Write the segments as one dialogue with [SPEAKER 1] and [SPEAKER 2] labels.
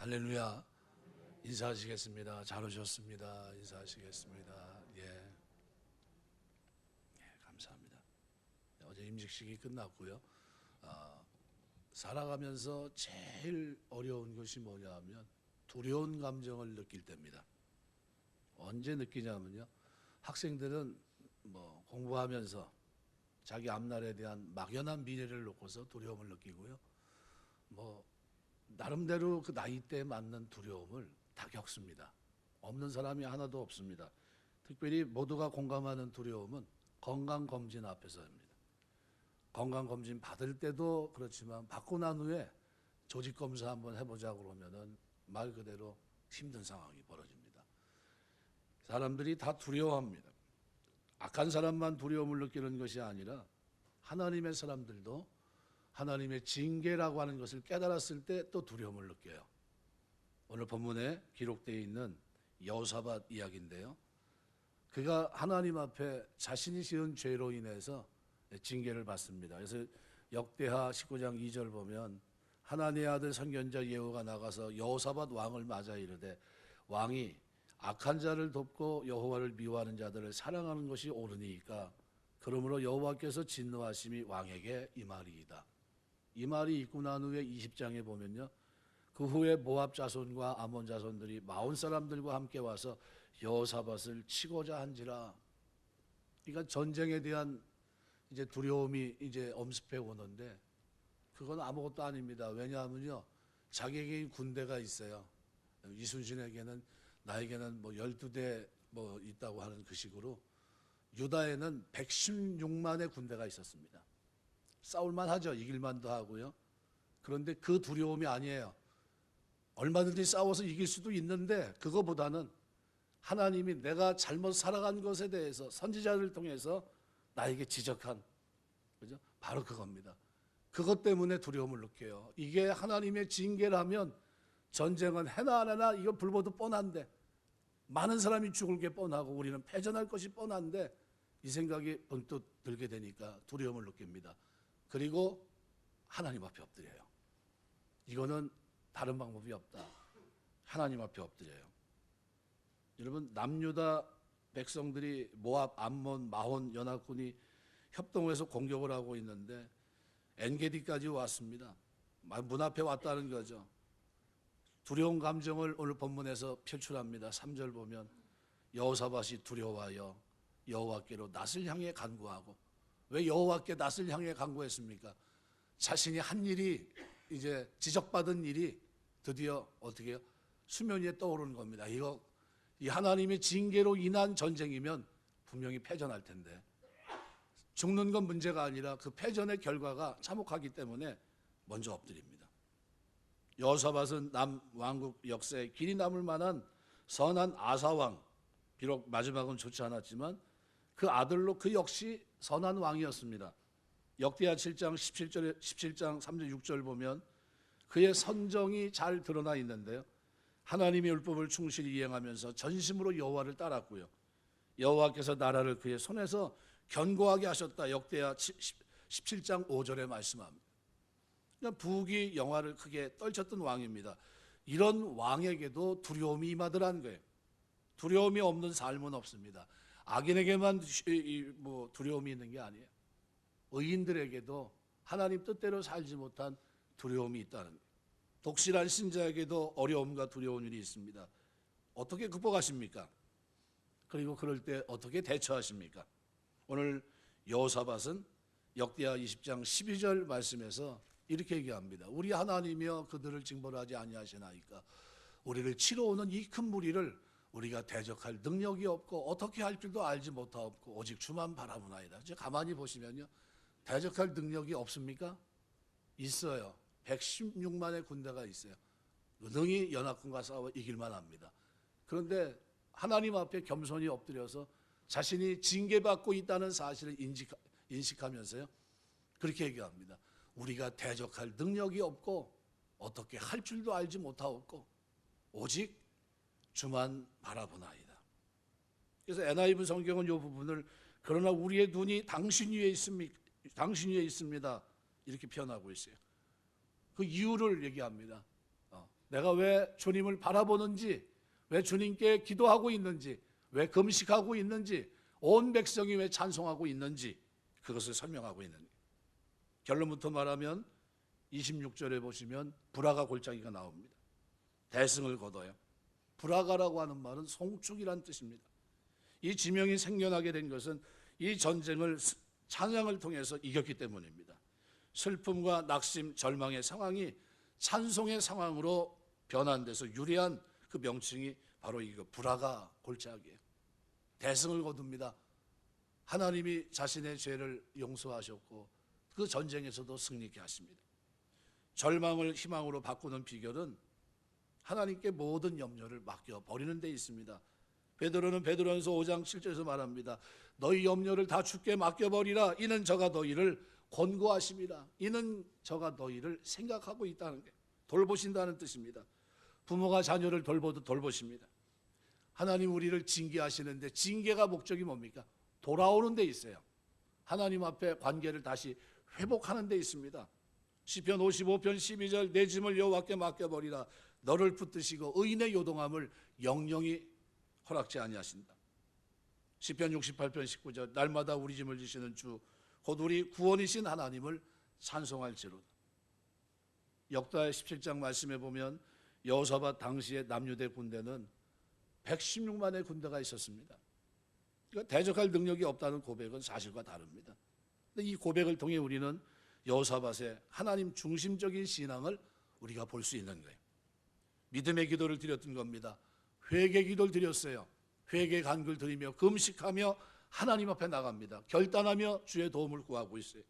[SPEAKER 1] 할렐루야. 인사하시겠습니다. 잘 오셨습니다. 인사하시겠습니다. 예, 감사합니다. 어제 임직식이 끝났고요. 살아가면서 제일 어려운 것이 뭐냐 하면 두려운 감정을 느낄 때입니다. 언제 느끼냐면요, 학생들은 공부하면서 자기 앞날에 대한 막연한 미래를 놓고서 두려움을 느끼고요, 나름대로 그 나이대에 맞는 두려움을 다 겪습니다. 없는 사람이 하나도 없습니다. 특별히 모두가 공감하는 두려움은 건강검진 앞에서입니다. 건강검진 받을 때도 그렇지만 받고 난 후에 조직검사 한번 해보자고 그러면은 말 그대로 힘든 상황이 벌어집니다. 사람들이 다 두려워합니다. 악한 사람만 두려움을 느끼는 것이 아니라 하나님의 사람들도 하나님의 징계라고 하는 것을 깨달았을 때 또 두려움을 느껴요. 오늘 본문에 기록되어 있는 여호사밧 이야기인데요, 그가 하나님 앞에 자신이 지은 죄로 인해서 징계를 받습니다. 그래서 역대하 19장 2절 보면 하나님의 아들 선견자 예후가 나가서 여호사밧 왕을 맞아 이르되 왕이 악한 자를 돕고 여호와를 미워하는 자들을 사랑하는 것이 옳으니까 그러므로 여호와께서 진노하심이 왕에게 임하리이다. 이 말이 있고 난 후에 20장에 보면요, 그 후에 모압 자손과 아몬 자손들이 마온 사람들과 함께 와서 여호사밧을 치고자 한지라. 그러니까 전쟁에 대한 이제 두려움이 이제 엄습해 오는데 그건 아무것도 아닙니다. 왜냐하면요, 자기에게 군대가 있어요. 이순신에게는 나에게는 12대 있다고 하는 그 식으로 유다에는 116만의 군대가 있었습니다. 싸울만 하죠. 이길만도 하고요. 그런데 그 두려움이 아니에요. 얼마든지 싸워서 이길 수도 있는데 그거보다는 하나님이 내가 잘못 살아간 것에 대해서 선지자를 통해서 나에게 지적한, 그죠? 바로 그겁니다. 그것 때문에 두려움을 느껴요. 이게 하나님의 징계라면 전쟁은 해나 안 해나 이거 불보듯 뻔한데, 많은 사람이 죽을 게 뻔하고 우리는 패전할 것이 뻔한데 이 생각이 번뜩 들게 되니까 두려움을 느낍니다. 그리고 하나님 앞에 엎드려요. 이거는 다른 방법이 없다. 하나님 앞에 엎드려요. 여러분, 남유다 백성들이 모압, 암몬, 마혼 연합군이 협동해서 공격을 하고 있는데 엔게디까지 왔습니다. 문 앞에 왔다는 거죠. 두려운 감정을 오늘 본문에서 표출합니다. 3절 보면 여호사밧이 두려워하여 여호와께로 낯을 향해 간구하고. 왜 여호와께 낯을 향해 간구했습니까? 자신이 한 일이, 이제 지적받은 일이 드디어 어떻게 해요? 수면 위에 떠오르는 겁니다. 이 하나님의 징계로 인한 전쟁이면 분명히 패전할 텐데 죽는 건 문제가 아니라 그 패전의 결과가 참혹하기 때문에 먼저 엎드립니다. 여호사밧은 남왕국 역사에 길이 남을 만한 선한 아사왕, 비록 마지막은 좋지 않았지만 그 아들로 그 역시 선한 왕이었습니다. 역대하 7장 17장 3절 6절 보면 그의 선정이 잘 드러나 있는데요, 하나님의 율법을 충실히 이행하면서 전심으로 여호와를 따랐고요, 여호와께서 나라를 그의 손에서 견고하게 하셨다. 역대하 17장 5절에 말씀합니다. 부귀 영화를 크게 떨쳤던 왕입니다. 이런 왕에게도 두려움이 임하더라는 거예요. 두려움이 없는 삶은 없습니다. 악인에게만 두려움이 있는 게 아니에요. 의인들에게도 하나님 뜻대로 살지 못한 두려움이 있다는 거예요. 독실한 신자에게도 어려움과 두려운 일이 있습니다. 어떻게 극복하십니까? 그리고 그럴 때 어떻게 대처하십니까? 오늘 여호사밧은 역대하 20장 12절 말씀에서 이렇게 얘기합니다. 우리 하나님이여 그들을 징벌하지 아니하시나이까 우리를 치러 오는 이 큰 무리를 우리가 대적할 능력이 없고 어떻게 할 줄도 알지 못하옵고 오직 주만 바라보나이다. 가만히 보시면요, 대적할 능력이 없습니까? 있어요. 116만의 군대가 있어요. 능히 연합군과 싸워 이길만 합니다. 그런데 하나님 앞에 겸손히 엎드려서 자신이 징계받고 있다는 사실을 인식하면서요, 그렇게 얘기합니다. 우리가 대적할 능력이 없고 어떻게 할 줄도 알지 못하옵고 오직 주만 바라보나이다. 그래서 NIV 성경은 이 부분을 그러나 우리의 눈이 당신 위에 있습니다 이렇게 표현하고 있어요. 그 이유를 얘기합니다. 내가 왜 주님을 바라보는지, 왜 주님께 기도하고 있는지, 왜 금식하고 있는지, 온 백성이 왜 찬송하고 있는지 그것을 설명하고 있는 거예요. 결론부터 말하면 26절에 보시면 브라가 골짜기가 나옵니다. 대승을 거둬요. 브라가라고 하는 말은 송축이란 뜻입니다. 이 지명이 생겨나게 된 것은 이 전쟁을 찬양을 통해서 이겼기 때문입니다. 슬픔과 낙심, 절망의 상황이 찬송의 상황으로 변환돼서 유리한 그 명칭이 바로 이거 브라가 골짜기예요. 대승을 거둡니다. 하나님이 자신의 죄를 용서하셨고 그 전쟁에서도 승리케 하십니다. 절망을 희망으로 바꾸는 비결은 하나님께 모든 염려를 맡겨버리는 데 있습니다. 베드로전서 5장 7절에서 말합니다. 너희 염려를 다 주께 맡겨버리라. 이는 저가 너희를 권고하십니다. 이는 저가 너희를 생각하고 있다는 게 돌보신다는 뜻입니다. 부모가 자녀를 돌보듯 돌보십니다. 하나님 우리를 징계하시는데 징계가 목적이 뭡니까? 돌아오는 데 있어요. 하나님 앞에 관계를 다시 회복하는 데 있습니다. 시편 55편 12절 내 짐을 여호와께 맡겨버리라. 너를 붙드시고 의인의 요동함을 영영이 허락지 아니하신다. 시편 68편 19절 날마다 우리 짐을 지시는 주 곧 우리 구원이신 하나님을 찬송할지로다. 역대 17장 말씀에 보면 여호사밧 당시의 남유대 군대는 116만의 군대가 있었습니다. 그러니까 대적할 능력이 없다는 고백은 사실과 다릅니다. 근데 이 고백을 통해 우리는 여호사밧의 하나님 중심적인 신앙을 우리가 볼 수 있는 거예요. 믿음의 기도를 드렸던 겁니다. 회개 기도를 드렸어요. 회개 간구를 드리며 금식하며 하나님 앞에 나갑니다. 결단하며 주의 도움을 구하고 있어요.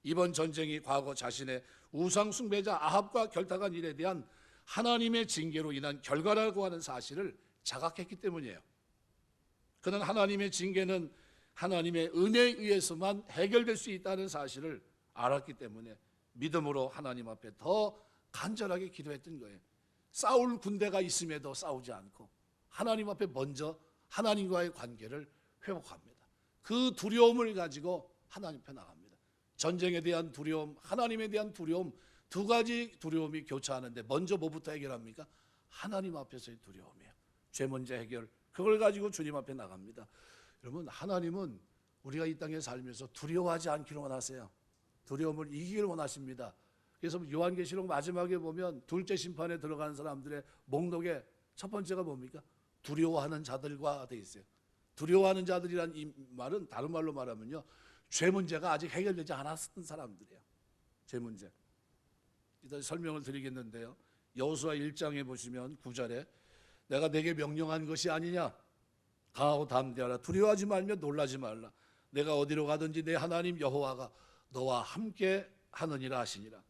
[SPEAKER 1] 이번 전쟁이 과거 자신의 우상 숭배자 아합과 결탁한 일에 대한 하나님의 징계로 인한 결과라고 하는 사실을 자각했기 때문이에요. 그는 하나님의 징계는 하나님의 은혜에 의해서만 해결될 수 있다는 사실을 알았기 때문에 믿음으로 하나님 앞에 더 간절하게 기도했던 거예요. 싸울 군대가 있음에도 싸우지 않고 하나님 앞에 먼저 하나님과의 관계를 회복합니다. 그 두려움을 가지고 하나님 앞에 나갑니다. 전쟁에 대한 두려움, 하나님에 대한 두려움, 두 가지 두려움이 교차하는데 먼저 뭐부터 해결합니까? 하나님 앞에서의 두려움이에요. 죄 문제 해결, 그걸 가지고 주님 앞에 나갑니다. 여러분, 하나님은 우리가 이 땅에 살면서 두려워하지 않기를 원하세요. 두려움을 이기기를 원하십니다. 그래서 요한계시록 마지막에 보면 둘째 심판에 들어가는 사람들의 목록에 첫 번째가 뭡니까? 두려워하는 자들과 돼 있어요. 두려워하는 자들이란 이 말은 다른 말로 말하면요, 죄 문제가 아직 해결되지 않았던 사람들이에요. 죄 문제. 이따 설명을 드리겠는데요. 여호수아 1장에 보시면 9절에 내가 내게 명령한 것이 아니냐? 강하고 담대하라. 두려워하지 말며 놀라지 말라. 내가 어디로 가든지 내 하나님 여호와가 너와 함께 하느니라 하시니라.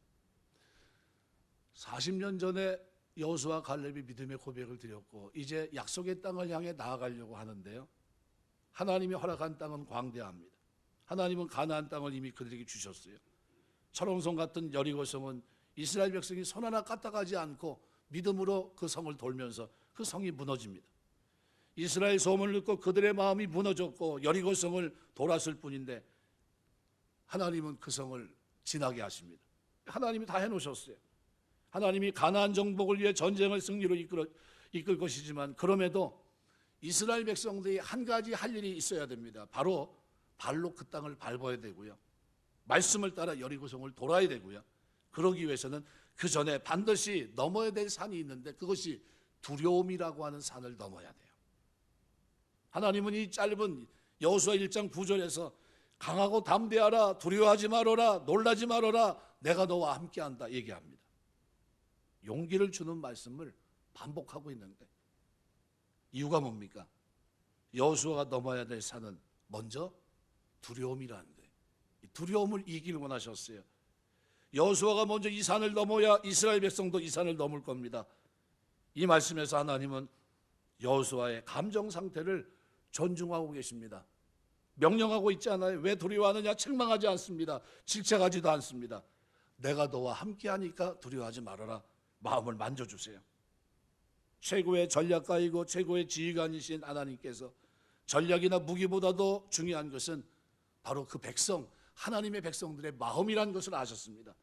[SPEAKER 1] 40년 전에 여호수아 갈렙이 믿음의 고백을 드렸고 이제 약속의 땅을 향해 나아가려고 하는데요. 하나님이 허락한 땅은 광대합니다. 하나님은 가나안 땅을 이미 그들에게 주셨어요. 철옹성 같은 여리고성은 이스라엘 백성이 손 하나 까딱하지 않고 믿음으로 그 성을 돌면서 그 성이 무너집니다. 이스라엘 소문을 듣고 그들의 마음이 무너졌고 여리고성을 돌았을 뿐인데 하나님은 그 성을 지나게 하십니다. 하나님이 다 해놓으셨어요. 하나님이 가나안 정복을 위해 전쟁을 승리로 이끌 것이지만 그럼에도 이스라엘 백성들이 한 가지 할 일이 있어야 됩니다. 바로 발로 그 땅을 밟아야 되고요. 말씀을 따라 여리고성을 돌아야 되고요. 그러기 위해서는 그 전에 반드시 넘어야 될 산이 있는데 그것이 두려움이라고 하는 산을 넘어야 돼요. 하나님은 이 짧은 여호수아 1장 9절에서 강하고 담대하라, 두려워하지 말아라, 놀라지 말아라, 내가 너와 함께한다 얘기합니다. 용기를 주는 말씀을 반복하고 있는데 이유가 뭡니까? 여호수아가 넘어야 될 산은 먼저 두려움이라는 거예요. 이 두려움을 이기길 원하셨어요. 여호수아가 먼저 이 산을 넘어야 이스라엘 백성도 이 산을 넘을 겁니다. 이 말씀에서 하나님은 여호수아의 감정 상태를 존중하고 계십니다. 명령하고 있지 않아요. 왜 두려워하느냐? 책망하지 않습니다. 질책하지도 않습니다. 내가 너와 함께하니까 두려워하지 말아라. 마음을 만져주세요. 최고의 전략가이고 최고의 지휘관이신 하나님께서 전략이나 무기보다도 중요한 것은 바로 그 백성, 하나님의 백성들의 마음이라는 것을 아셨습니다.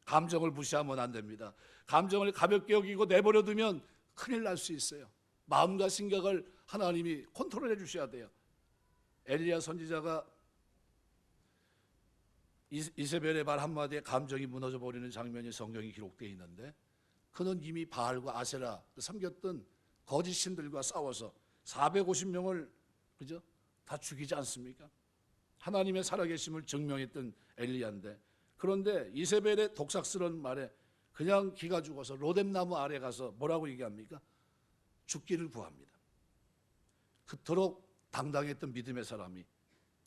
[SPEAKER 1] 감정을 무시하면 안 됩니다. 감정을 가볍게 여기고 내버려 두면 큰일 날 수 있어요. 마음과 생각을 하나님이 컨트롤해 주셔야 돼요. 엘리야 선지자가 이세벨의 말 한마디에 감정이 무너져 버리는 장면이 성경에 기록되어 있는데, 그는 이미 바알과 아세라 섬겼던 거짓 신들과 싸워서 450명을 그죠? 다 죽이지 않습니까? 하나님의 살아계심을 증명했던 엘리야인데, 그런데 이세벨의 독삭스러운 말에 그냥 기가 죽어서 로뎀나무 아래 가서 뭐라고 얘기합니까? 죽기를 구합니다. 그토록 당당했던 믿음의 사람이,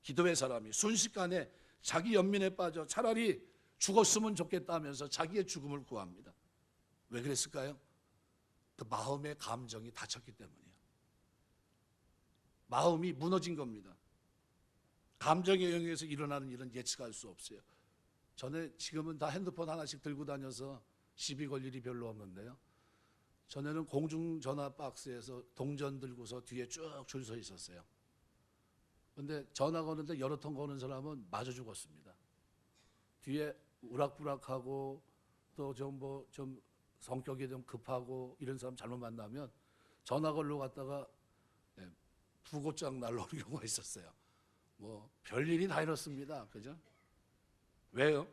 [SPEAKER 1] 기도의 사람이 순식간에 자기 연민에 빠져 차라리 죽었으면 좋겠다 하면서 자기의 죽음을 구합니다. 왜 그랬을까요? 그 마음의 감정이 다쳤기 때문이에요. 마음이 무너진 겁니다. 감정에 의해서 일어나는 일은 예측할 수 없어요. 전에 지금은 다 핸드폰 하나씩 들고 다녀서 시비 걸 일이 별로 없는데요. 전에는 공중전화 박스에서 동전 들고서 뒤에 쭉 줄 서 있었어요. 근데 전화 거는데 여러 통 거는 사람은 마저 죽었습니다. 뒤에 우락부락하고 또 좀 성격이 좀 급하고 이런 사람 잘못 만나면 전화 걸러 갔다가 부고장 날라오는 경우가 있었어요. 뭐 별일이 다 이렇습니다. 그죠? 왜요?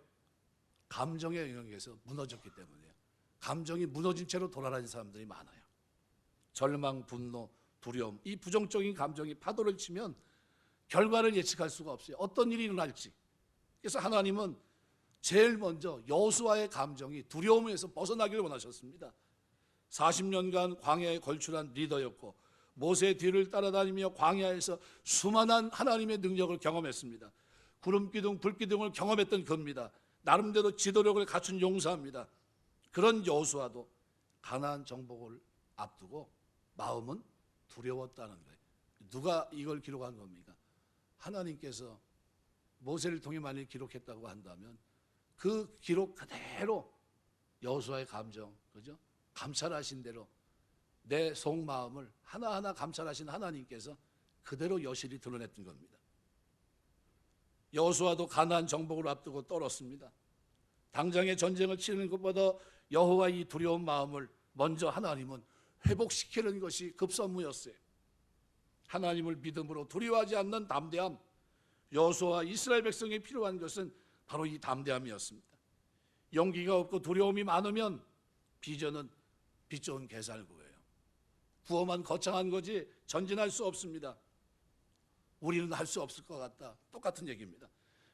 [SPEAKER 1] 감정에 의해서 무너졌기 때문이에요. 감정이 무너진 채로 돌아다니는 사람들이 많아요. 절망, 분노, 두려움, 이 부정적인 감정이 파도를 치면 결과를 예측할 수가 없어요. 어떤 일이 일어날지. 그래서 하나님은 제일 먼저 여호수아의 감정이 두려움에서 벗어나기를 원하셨습니다. 40년간 광야에 걸출한 리더였고 모세의 뒤를 따라다니며 광야에서 수많은 하나님의 능력을 경험했습니다. 구름기둥, 불기둥을 경험했던 겁니다. 나름대로 지도력을 갖춘 용사입니다. 그런 여호수아도 가나안 정복을 앞두고 마음은 두려웠다는 거예요. 누가 이걸 기록한 겁니까? 하나님께서 모세를 통해 만일 기록했다고 한다면 그 기록 그대로 여호수아의 감정, 그죠? 감찰하신 대로 내 속마음을 하나하나 감찰하신 하나님께서 그대로 여실히 드러냈던 겁니다. 여호수아도 가나안 정복을 앞두고 떨었습니다. 당장의 전쟁을 치르는 것보다 여호와의 이 두려운 마음을 먼저 하나님은 회복시키는 것이 급선무였어요. 하나님을 믿음으로 두려워하지 않는 담대함, 여호수아와 이스라엘 백성에 필요한 것은 바로 이 담대함이었습니다. 용기가 없고 두려움이 많으면 비전은 빛 좋은 개살구예요. 부어만 거창한 거지 전진할 수 없습니다. 우리는 할 수 없을 것 같다. 똑같은 얘기입니다.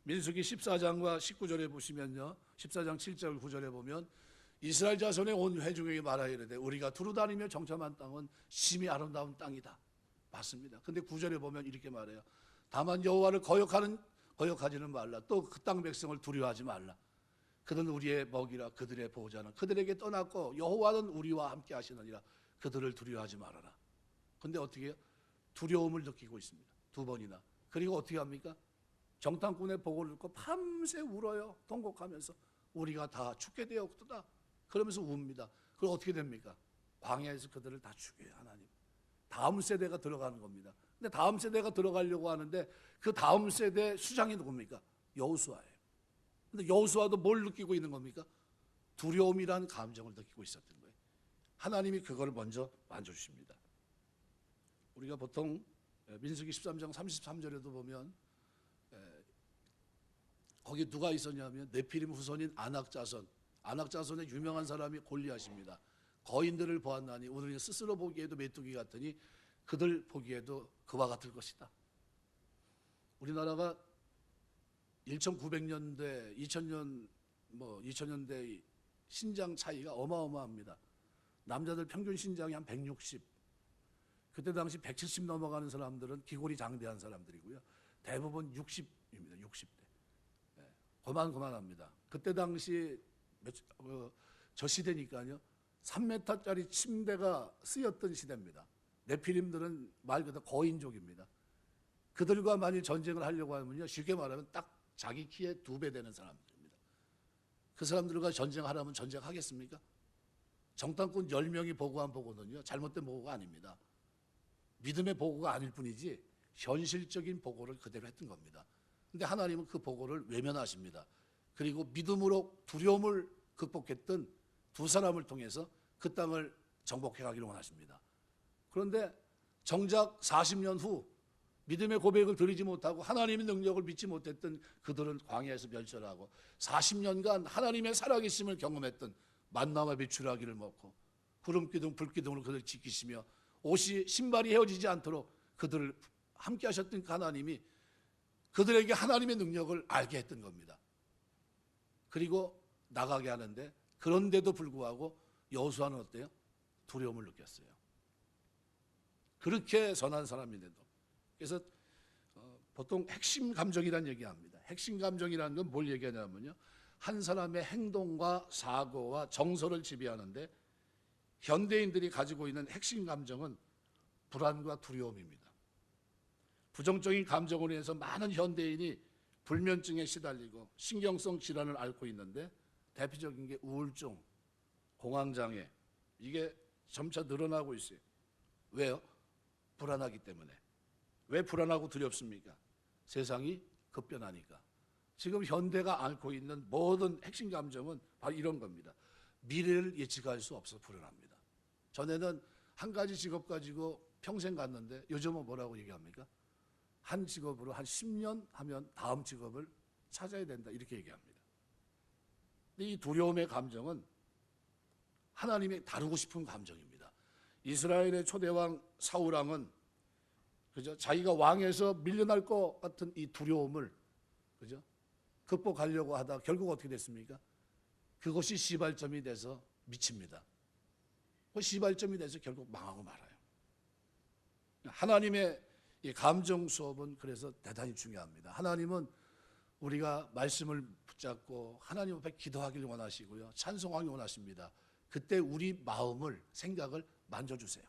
[SPEAKER 1] 민수기 14장과 19절에 보시면요, 14장 7절 9절에 보면 이스라엘 자손의 온 회중에게 말하여 이르되 우리가 두루다니며 정탐한 땅은 심히 아름다운 땅이다. 맞습니다. 근데 9절에 보면 이렇게 말해요. 다만 여호와를 거역하지는 말라. 또 그 땅 백성을 두려워하지 말라. 그는 우리의 먹이라. 그들의 보호자는 그들에게 떠났고 여호와는 우리와 함께 하시느니라. 그들을 두려워하지 말아라. 근데 어떻게 해요? 두려움을 느끼고 있습니다. 두 번이나. 그리고 어떻게 합니까? 정탐꾼의 보고를 듣고 밤새 울어요. 통곡하면서 우리가 다 죽게 되었도다. 그러면서 웁니다. 그럼 어떻게 됩니까? 광야에서 그들을 다 죽여요. 하나님. 다음 세대가 들어가는 겁니다. 근데 다음 세대가 들어가려고 하는데 그 다음 세대 수장이 누굽니까? 여호수아예요. 근데 여호수아도 뭘 느끼고 있는 겁니까? 두려움이라는 감정을 느끼고 있었던 거예요. 하나님이 그걸 먼저 만져주십니다. 우리가 보통 민수기 13장 33절에도 보면 거기 누가 있었냐면 네피림 후손인 안악자손의 유명한 사람이 골리앗입니다. 거인들을 보았나니 우리는 스스로 보기에도 메뚜기 같으니 그들 보기에도 그와 같을 것이다. 우리나라가 1900년대, 2000년대 신장 차이가 어마어마합니다. 남자들 평균 신장이 한 160, 그때 당시 170 넘어가는 사람들은 기골이 장대한 사람들이고요. 대부분 60입니다. 60대. 고만고만합니다. 그때 당시 저 시대니까요. 3m짜리 침대가 쓰였던 시대입니다. 네피림들은 말 그대로 거인족입니다. 그들과 만일 전쟁을 하려고 하면요, 쉽게 말하면 딱 자기 키의 2배 되는 사람들입니다. 그 사람들과 전쟁하려면 전쟁하겠습니까? 정탐꾼 10명이 보고한 보고는요, 잘못된 보고가 아닙니다. 믿음의 보고가 아닐 뿐이지 현실적인 보고를 그대로 했던 겁니다. 근데 하나님은 그 보고를 외면하십니다. 그리고 믿음으로 두려움을 극복했던 두 사람을 통해서 그 땅을 정복해 가기를 원하십니다. 그런데 정작 40년 후 믿음의 고백을 드리지 못하고 하나님의 능력을 믿지 못했던 그들은 광야에서 멸절하고 40년간 하나님의 살아계심을 경험했던 만나와 메추라기를 먹고 구름기둥 불기둥으로 그들을 지키시며 옷이 신발이 헤어지지 않도록 그들을 함께 하셨던 그 하나님이 그들에게 하나님의 능력을 알게 했던 겁니다. 그리고 나가게 하는데 그런데도 불구하고 여호수아는 어때요? 두려움을 느꼈어요. 그렇게 선한 사람인데도. 그래서 보통 핵심 감정이라는 얘기합니다. 핵심 감정이라는 건 뭘 얘기하냐면요, 한 사람의 행동과 사고와 정서를 지배하는데 현대인들이 가지고 있는 핵심 감정은 불안과 두려움입니다. 부정적인 감정으로 인해서 많은 현대인이 불면증에 시달리고 신경성 질환을 앓고 있는데 대표적인 게 우울증, 공황장애, 이게 점차 늘어나고 있어요. 왜요? 불안하기 때문에. 왜 불안하고 두렵습니까? 세상이 급변하니까. 지금 현대가 앓고 있는 모든 핵심 감정은 바로 이런 겁니다. 미래를 예측할 수 없어서 불안합니다. 전에는 한 가지 직업 가지고 평생 갔는데 요즘은 뭐라고 얘기합니까? 한 직업으로 한 10년 하면 다음 직업을 찾아야 된다, 이렇게 얘기합니다. 근데 이 두려움의 감정은 하나님이 다루고 싶은 감정입니다. 이스라엘의 초대왕 사울왕은 그죠? 자기가 왕에서 밀려날 것 같은 이 두려움을 그죠? 극복하려고 하다 결국 어떻게 됐습니까? 그것이 시발점이 돼서 미칩니다. 그 시발점이 돼서 결국 망하고 말아요. 하나님의 이 감정 수업은 그래서 대단히 중요합니다. 하나님은 우리가 말씀을 붙잡고 하나님 앞에 기도하기를 원하시고요, 찬송하기 원하십니다. 그때 우리 마음을, 생각을 만져주세요.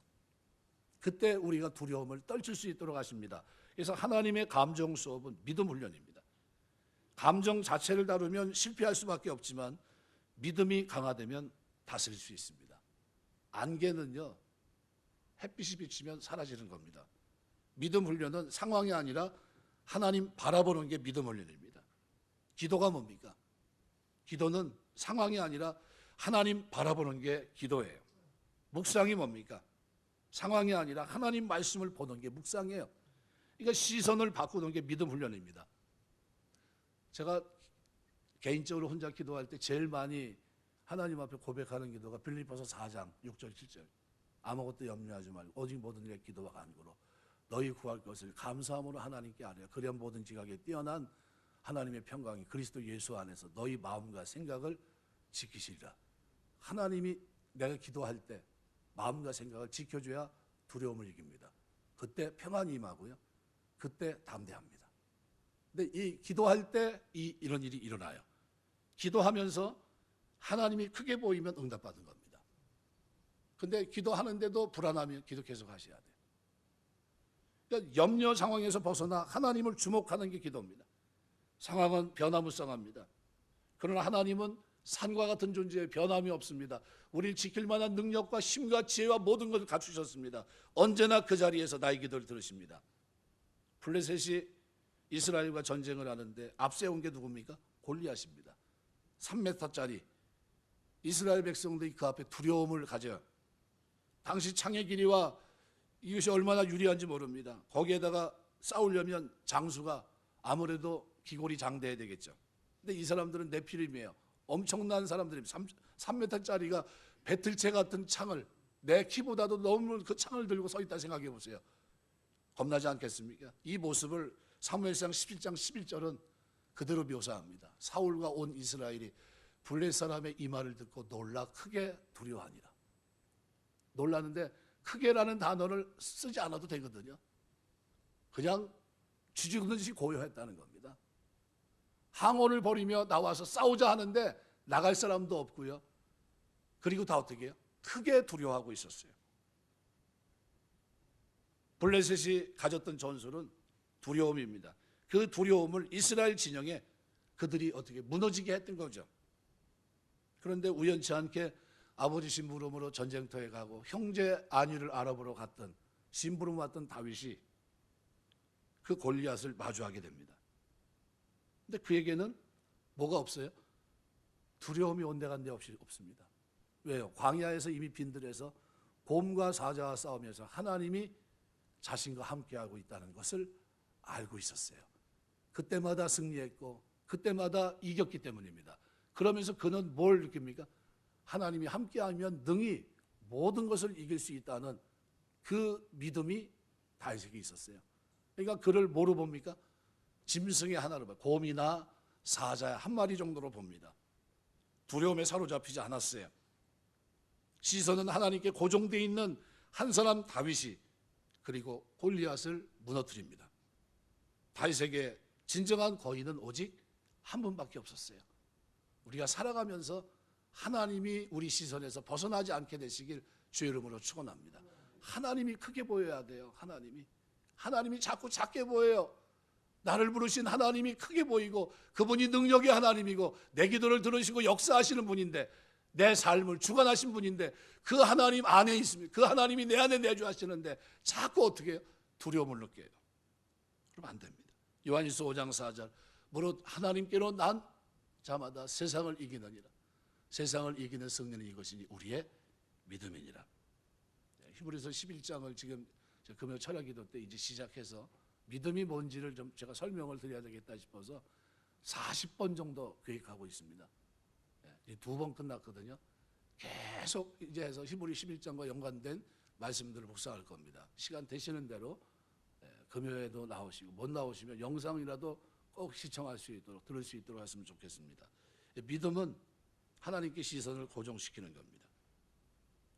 [SPEAKER 1] 그때 우리가 두려움을 떨칠 수 있도록 하십니다. 그래서 하나님의 감정 수업은 믿음 훈련입니다. 감정 자체를 다루면 실패할 수밖에 없지만 믿음이 강화되면 다스릴 수 있습니다. 안개는요, 햇빛이 비치면 사라지는 겁니다. 믿음 훈련은 상황이 아니라 하나님 바라보는 게 믿음 훈련입니다. 기도가 뭡니까? 기도는 상황이 아니라 하나님 바라보는 게 기도예요. 묵상이 뭡니까? 상황이 아니라 하나님 말씀을 보는 게 묵상이에요. 그러니까 시선을 바꾸는 게 믿음 훈련입니다. 제가 개인적으로 혼자 기도할 때 제일 많이 하나님 앞에 고백하는 기도가 빌립보서 4장 6절 7절. 아무것도 염려하지 말고 오직 모든 일에 기도와 간구로 너희 구할 것을 감사함으로 하나님께 아뢰어 그리한 모든 지각에 뛰어난 하나님의 평강이 그리스도 예수 안에서 너희 마음과 생각을 지키시리라. 하나님이 내가 기도할 때 마음과 생각을 지켜줘야 두려움을 이깁니다. 그때 평안이 임하고요, 그때 담대합니다. 근데 이 기도할 때 이런 일이 일어나요. 기도하면서 하나님이 크게 보이면 응답받은 겁니다. 근데 기도하는데도 불안하면 기도 계속 하셔야 돼요. 그러니까 염려 상황에서 벗어나 하나님을 주목하는 게 기도입니다. 상황은 변화무쌍합니다. 그러나 하나님은 산과 같은 존재에 변함이 없습니다. 우리를 지킬 만한 능력과 힘과 지혜와 모든 것을 갖추셨습니다. 언제나 그 자리에서 나의 기도를 들으십니다. 블레셋이 이스라엘과 전쟁을 하는데 앞세운 게 누굽니까? 골리앗입니다. 3m짜리 이스라엘 백성들이 그 앞에 두려움을 가져요. 당시 창의 길이와 이것이 얼마나 유리한지 모릅니다. 거기에다가 싸우려면 장수가 아무래도 기골이 장대해야 되겠죠. 근데 이 사람들은 네피림이에요. 엄청난 사람들입니다. 3m짜리가 배틀체 같은 창을, 내 키보다도 너무 그 창을 들고 서 있다 생각해 보세요. 겁나지 않겠습니까? 이 모습을 사무엘상 17장 11절은 그대로 묘사합니다. 사울과 온 이스라엘이 블레셋 사람의 이 말을 듣고 놀라 크게 두려워하니라. 놀라는데 크게라는 단어를 쓰지 않아도 되거든요. 그냥 쥐죽듯이 고요했다는 겁니다. 항원을 벌이며 나와서 싸우자 하는데 나갈 사람도 없고요. 그리고 다 어떻게 해요? 크게 두려워하고 있었어요. 블레셋이 가졌던 전술은 두려움입니다. 그 두려움을 이스라엘 진영에 그들이 어떻게 무너지게 했던 거죠. 그런데 우연치 않게 아버지 심부름으로 전쟁터에 가고 형제 안위를 알아보러 갔던, 심부름 왔던 다윗이 그 골리앗을 마주하게 됩니다. 근데 그에게는 뭐가 없어요? 두려움이 온데간데 없이 없습니다. 왜요? 광야에서 이미 빈들에서 곰과 사자와 싸우면서 하나님이 자신과 함께하고 있다는 것을 알고 있었어요. 그때마다 승리했고 그때마다 이겼기 때문입니다. 그러면서 그는 뭘 느낍니까? 하나님이 함께하면 능히 모든 것을 이길 수 있다는 그 믿음이 다윗에게 있었어요. 그러니까 그를 뭐로 봅니까? 짐승의 하나로 봐요. 곰이나 사자의 한 마리 정도로 봅니다. 두려움에 사로잡히지 않았어요. 시선은 하나님께 고정되어 있는 한 사람 다윗이 그리고 골리앗을 무너뜨립니다. 다윗에게 진정한 거인은 오직 한 분밖에 없었어요. 우리가 살아가면서 하나님이 우리 시선에서 벗어나지 않게 되시길 주의 이름으로 축원합니다. 하나님이 크게 보여야 돼요. 하나님이 자꾸 작게 보여요. 나를 부르신 하나님이 크게 보이고 그분이 능력의 하나님이고 내 기도를 들으시고 역사하시는 분인데 내 삶을 주관하신 분인데 그 하나님 안에 있습니다. 그 하나님이 내 안에 내주하시는데 자꾸 어떻게 해요? 두려움을 느껴요. 그러면 안 됩니다. 요한일서 5장 4절 무릇 하나님께로 난 자마다 세상을 이기느니라. 세상을 이기는 승리는 이것이니 우리의 믿음이니라. 히브리서 11장을 지금 금요 철야기도 때 이제 시작해서 믿음이 뭔지를 좀 제가 설명을 드려야 되겠다 싶어서 40번 정도 계획하고 있습니다. 2번 끝났거든요. 계속 이제 해서 히브리 11장과 연관된 말씀들을 묵상할 겁니다. 시간 되시는 대로 금요에도 나오시고 못 나오시면 영상이라도 꼭 시청할 수 있도록 들을 수 있도록 했으면 좋겠습니다. 믿음은 하나님께 시선을 고정시키는 겁니다.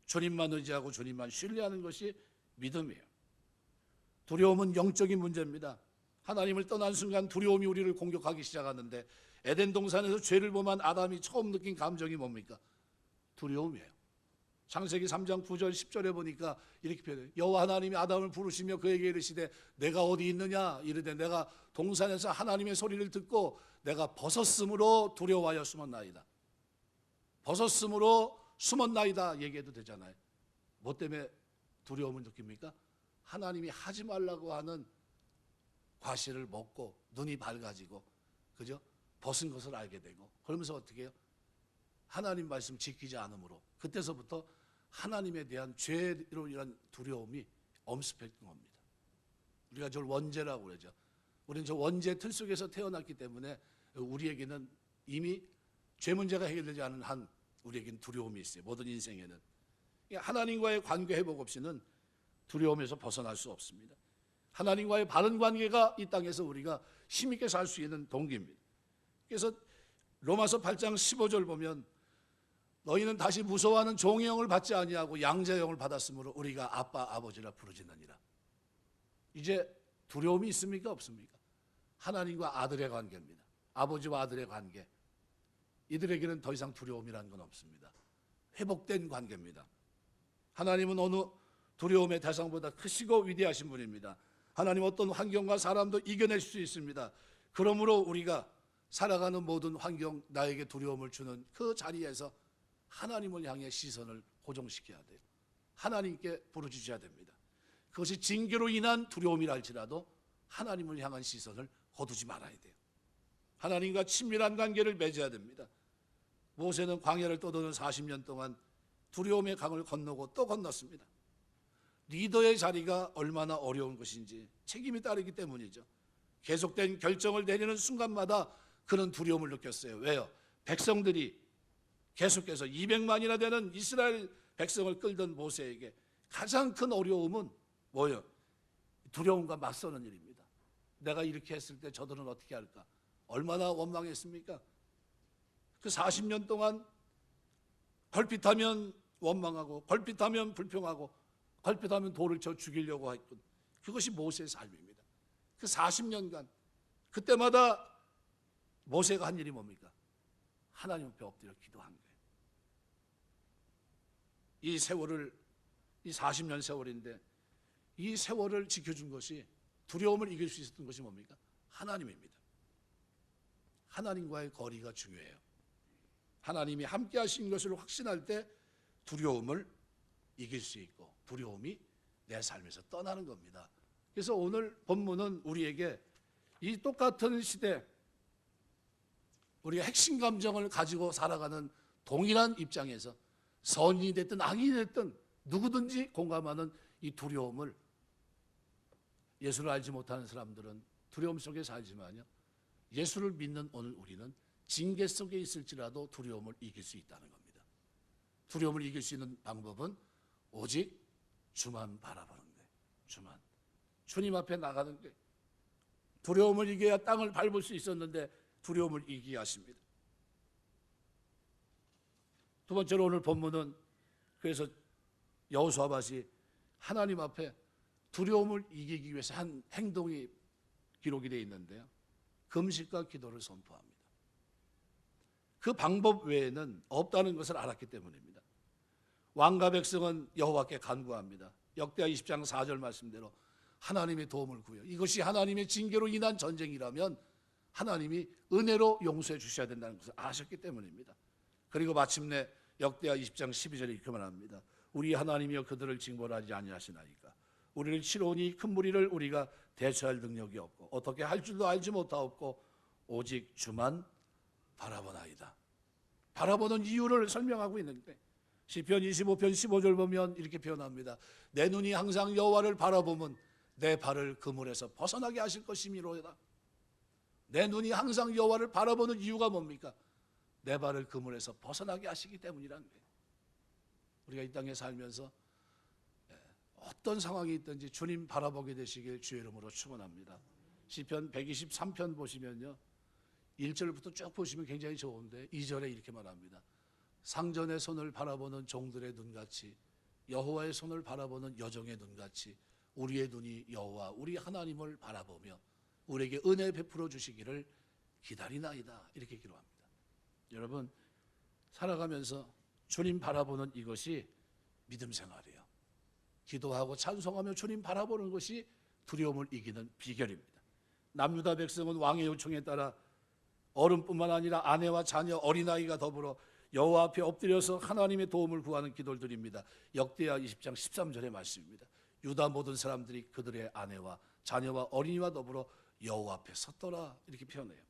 [SPEAKER 1] 주님만 의지하고 주님만 신뢰하는 것이 믿음이에요. 두려움은 영적인 문제입니다. 하나님을 떠난 순간 두려움이 우리를 공격하기 시작하는데 에덴 동산에서 죄를 범한 아담이 처음 느낀 감정이 뭡니까? 두려움이에요. 창세기 3장 9절 10절에 보니까 이렇게 표현해요. 여호와 하나님이 아담을 부르시며 그에게 이르시되 내가 어디 있느냐 이르되 내가 동산에서 하나님의 소리를 듣고 내가 벗었으므로 두려워하여 숨었나이다. 벗었으므로 숨었나이다 얘기해도 되잖아요. 뭐 때문에 두려움을 느낍니까? 하나님이 하지 말라고 하는 과실을 먹고 눈이 밝아지고 그죠? 벗은 것을 알게 되고 그러면서 어떻게 해요? 하나님 말씀 지키지 않으므로 그때서부터 하나님에 대한 죄로 인한 두려움이 엄습했던 겁니다. 우리가 저를 원죄라고 그러죠. 우리는 저 원죄 틀 속에서 태어났기 때문에 우리에게는 이미 죄 문제가 해결되지 않은 한 우리에게는 두려움이 있어요. 모든 인생에는. 하나님과의 관계 회복 없이는 두려움에서 벗어날 수 없습니다. 하나님과의 바른 관계가 이 땅에서 우리가 힘있게 살 수 있는 동기입니다. 그래서 로마서 8장 15절 보면 너희는 다시 무서워하는 종의 영을 받지 아니하고 양자의 영을 받았으므로 우리가 아빠 아버지라 부르짖느니라. 이제 두려움이 있습니까 없습니까? 하나님과 아들의 관계입니다. 아버지와 아들의 관계. 이들에게는 더 이상 두려움이라는 건 없습니다. 회복된 관계입니다. 하나님은 어느 두려움의 대상보다 크시고 위대하신 분입니다. 하나님 어떤 환경과 사람도 이겨낼 수 있습니다. 그러므로 우리가 살아가는 모든 환경 나에게 두려움을 주는 그 자리에서 하나님을 향해 시선을 고정시켜야 돼요. 하나님께 부르짖어야 됩니다. 그것이 징계로 인한 두려움이라 할지라도 하나님을 향한 시선을 거두지 말아야 돼요. 하나님과 친밀한 관계를 맺어야 됩니다. 모세는 광야를 떠도는 40년 동안 두려움의 강을 건너고 또 건넜습니다. 리더의 자리가 얼마나 어려운 것인지 책임이 따르기 때문이죠. 계속된 결정을 내리는 순간마다 그는 두려움을 느꼈어요. 왜요? 백성들이 계속해서 200만이나 되는 이스라엘 백성을 끌던 모세에게 가장 큰 어려움은 뭐예요? 두려움과 맞서는 일입니다. 내가 이렇게 했을 때 저들은 어떻게 할까? 얼마나 원망했습니까? 그 40년 동안 걸핏하면 원망하고 걸핏하면 불평하고 걸핏하면 돌을 쳐 죽이려고 했던 그것이 모세의 삶입니다. 그 40년간 그때마다 모세가 한 일이 뭡니까? 하나님 앞에 엎드려 기도한 거예요. 이 세월을 이 40년 세월인데 이 세월을 지켜준 것이 두려움을 이길 수 있었던 것이 뭡니까? 하나님입니다. 하나님과의 거리가 중요해요. 하나님이 함께 하신 것을 확신할 때 두려움을 이길 수 있고 두려움이 내 삶에서 떠나는 겁니다. 그래서 오늘 본문은 우리에게 이 똑같은 시대 우리가 핵심 감정을 가지고 살아가는 동일한 입장에서 선인이 됐든 악인이 됐든 누구든지 공감하는 이 두려움을, 예수를 알지 못하는 사람들은 두려움 속에 살지만요, 예수를 믿는 오늘 우리는 징계 속에 있을지라도 두려움을 이길 수 있다는 겁니다. 두려움을 이길 수 있는 방법은 오직 주만 바라보는 거예요. 주만. 주님 앞에 나가는 거예요. 두려움을 이겨야 땅을 밟을 수 있었는데 두려움을 이기게 하십니다. 두 번째로 오늘 본문은 그래서 여호수아밧이 하나님 앞에 두려움을 이기기 위해서 한 행동이 기록이 되어 있는데요, 금식과 기도를 선포합니다. 그 방법 외에는 없다는 것을 알았기 때문입니다. 왕과 백성은 여호와께 간구합니다. 역대하 20장 4절 말씀대로 하나님의 도움을 구해요. 이것이 하나님의 징계로 인한 전쟁이라면 하나님이 은혜로 용서해 주셔야 된다는 것을 아셨기 때문입니다. 그리고 마침내 역대하 20장 12절에 이렇게 말합니다. 우리 하나님이여 그들을 징벌하지 아니하시나이까. 우리를 치러오니 큰 무리를 우리가 대처할 능력이 없고 어떻게 할 줄도 알지 못하옵고 오직 주만 바라보나이다. 바라보는 이유를 설명하고 있는데 시편 25편 15절 보면 이렇게 표현합니다. 내 눈이 항상 여호와를 바라보면 내 발을 그물에서 벗어나게 하실 것이미로다. 내 눈이 항상 여호와를 바라보는 이유가 뭡니까? 내 발을 그물에서 벗어나게 하시기 때문이라는 거예요. 우리가 이 땅에 살면서 어떤 상황이 있든지 주님 바라보게 되시길 주의 이름으로 축원합니다. 시편 123편 보시면요, 1절부터 쭉 보시면 굉장히 좋은데 2절에 이렇게 말합니다. 상전의 손을 바라보는 종들의 눈같이 여호와의 손을 바라보는 여종의 눈같이 우리의 눈이 여호와 우리 하나님을 바라보며 우리에게 은혜 베풀어 주시기를 기다리나이다. 이렇게 기록합니다. 여러분, 살아가면서 주님 바라보는 이것이 믿음 생활이에요. 기도하고 찬송하며 주님 바라보는 것이 두려움을 이기는 비결입니다. 남유다 백성은 왕의 요청에 따라 어른뿐만 아니라 아내와 자녀, 어린아이가 더불어 여호와 앞에 엎드려서 하나님의 도움을 구하는 기도를 드립니다. 역대하 20장 13절의 말씀입니다. 유다 모든 사람들이 그들의 아내와 자녀와 어린이와 더불어 여호와 앞에 섰더라. 이렇게 표현해요.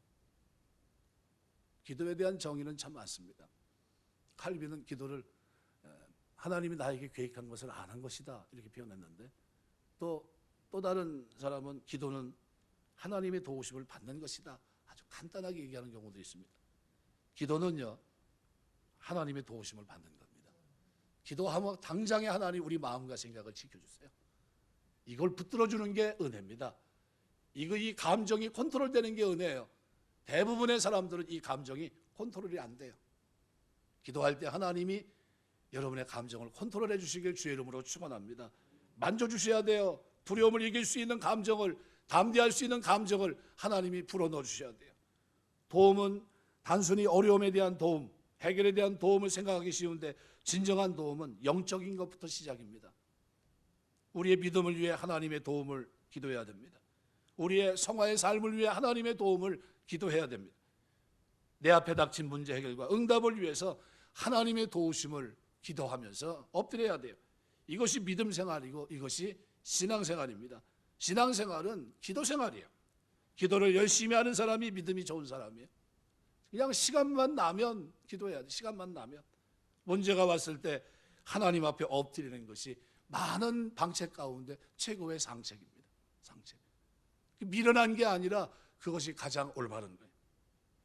[SPEAKER 1] 기도에 대한 정의는 참 많습니다. 칼빈은 기도를 하나님이 나에게 계획한 것을 아는 것이다 이렇게 표현했는데, 또 다른 사람은 기도는 하나님의 도우심을 받는 것이다, 아주 간단하게 얘기하는 경우도 있습니다. 기도는요, 하나님의 도우심을 받는 겁니다. 기도하면 당장에 하나님 우리 마음과 생각을 지켜주세요. 이걸 붙들어주는 게 은혜입니다. 이 감정이 컨트롤되는 게 은혜예요. 대부분의 사람들은 이 감정이 컨트롤이 안 돼요. 기도할 때 하나님이 여러분의 감정을 컨트롤해 주시길 주의 이름으로 축원합니다. 만져주셔야 돼요. 두려움을 이길 수 있는 감정을, 담대할 수 있는 감정을 하나님이 불어넣어 주셔야 돼요. 도움은 단순히 어려움에 대한 도움, 해결에 대한 도움을 생각하기 쉬운데 진정한 도움은 영적인 것부터 시작입니다. 우리의 믿음을 위해 하나님의 도움을 기도해야 됩니다. 우리의 성화의 삶을 위해 하나님의 도움을 기도해야 됩니다. 내 앞에 닥친 문제 해결과 응답을 위해서 하나님의 도우심을 기도하면서 엎드려야 돼요. 이것이 믿음 생활이고 이것이 신앙생활입니다. 신앙생활은 기도생활이에요. 기도를 열심히 하는 사람이 믿음이 좋은 사람이에요. 그냥 시간만 나면 기도해야 돼요. 시간만 나면. 문제가 왔을 때 하나님 앞에 엎드리는 것이 많은 방책 가운데 최고의 상책입니다. 상책. 미련한 게 아니라 그것이 가장 올바른 거예요.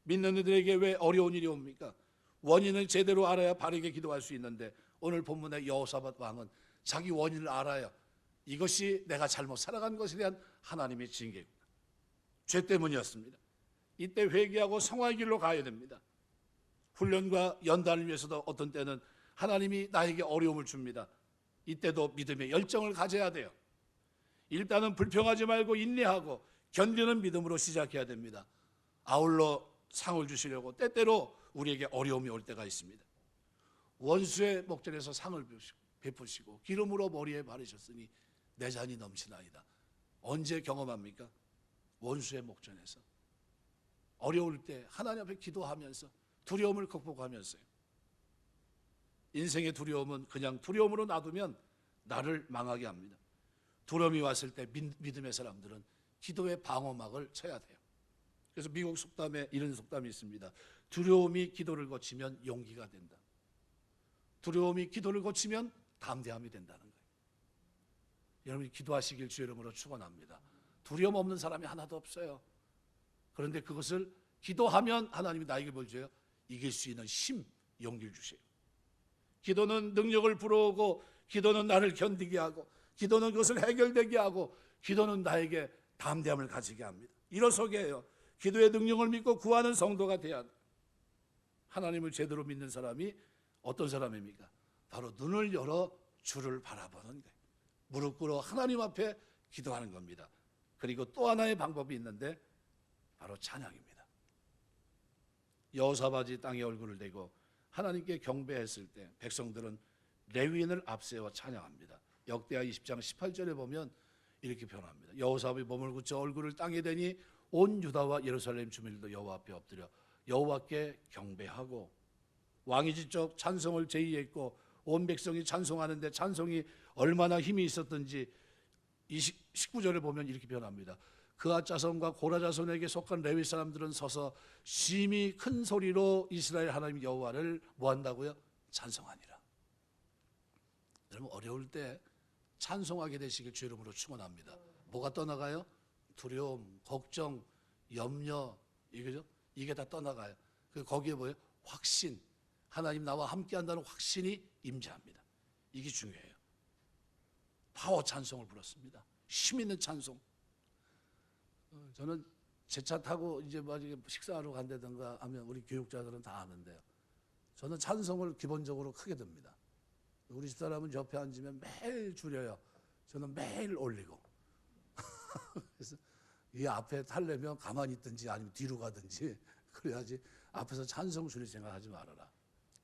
[SPEAKER 1] 믿는 이들에게 왜 어려운 일이 옵니까? 원인을 제대로 알아야 바르게 기도할 수 있는데 오늘 본문의 여호사밧 왕은 자기 원인을 알아요. 이것이 내가 잘못 살아간 것에 대한 하나님의 징계입니다. 죄 때문이었습니다. 이때 회개하고 성화의 길로 가야 됩니다. 훈련과 연단을 위해서도 어떤 때는 하나님이 나에게 어려움을 줍니다. 이때도 믿음의 열정을 가져야 돼요. 일단은 불평하지 말고 인내하고 견디는 믿음으로 시작해야 됩니다. 아울러 상을 주시려고 때때로 우리에게 어려움이 올 때가 있습니다. 원수의 목전에서 상을 베푸시고 기름으로 머리에 바르셨으니 내 잔이 넘치나이다. 언제 경험합니까? 원수의 목전에서. 어려울 때 하나님 앞에 기도하면서 두려움을 극복하면서요. 인생의 두려움은 그냥 두려움으로 놔두면 나를 망하게 합니다. 두려움이 왔을 때 믿음의 사람들은 기도의 방어막을 쳐야 돼요. 그래서 미국 속담에 이런 속담이 있습니다. 두려움이 기도를 거치면 용기가 된다. 두려움이 기도를 거치면 담대함이 된다는 거예요. 여러분이 기도하시길 주의 이름으로 축원합니다. 두려움 없는 사람이 하나도 없어요. 그런데 그것을 기도하면 하나님이 나에게 뭘 줘요? 이길 수 있는 힘, 용기를 주세요. 기도는 능력을 불어오고, 기도는 나를 견디게 하고, 기도는 그것을 해결되게 하고, 기도는 나에게 담대함을 가지게 합니다. 일어서게 해요. 기도의 능력을 믿고 구하는 성도가 돼야 돼. 하나님을 제대로 믿는 사람이 어떤 사람입니까? 바로 눈을 열어 주를 바라보는 거예요. 무릎 꿇어 하나님 앞에 기도하는 겁니다. 그리고 또 하나의 방법이 있는데 바로 찬양입니다. 여호사밧이 땅에 얼굴을 대고 하나님께 경배했을 때 백성들은 레위인을 앞세워 찬양합니다. 역대하 20장 18절에 보면 이렇게 표현합니다. 여호사밧이 몸을 굳혀 얼굴을 땅에 대니 온 유다와 예루살렘 주민들도 여호와 앞에 엎드려 여호와께 경배하고 왕이 직접 찬송을 제의했고 온 백성이 찬송하는데 찬송이 얼마나 힘이 있었던지 19절을 보면 이렇게 표현합니다. 그앗 자손과 고라 자손에게 속한 레위 사람들은 서서 심히 큰 소리로 이스라엘 하나님 여호와를 뭐한다고요? 찬송하니라. 여러분 어려울 때 찬송하게 되시길 주의 이름으로 축원합니다. 뭐가 떠나가요? 두려움, 걱정, 염려, 이거죠? 이게 다 떠나가요. 거기에 뭐예요? 확신. 하나님 나와 함께한다는 확신이 임재합니다. 이게 중요해요. 파워 찬송을 불렀습니다. 힘 있는 찬송. 저는 제 차 타고 이제 식사하러 간다든가 하면 우리 교육자들은 다 아는데요. 저는 찬송을 기본적으로 크게 듭니다. 우리 집사람은 옆에 앉으면 매일 줄여요. 저는 매일 올리고. 그래서 이 앞에 타려면 가만히 있든지 아니면 뒤로 가든지 그래야지 앞에서 찬송 줄일 생각하지 말아라.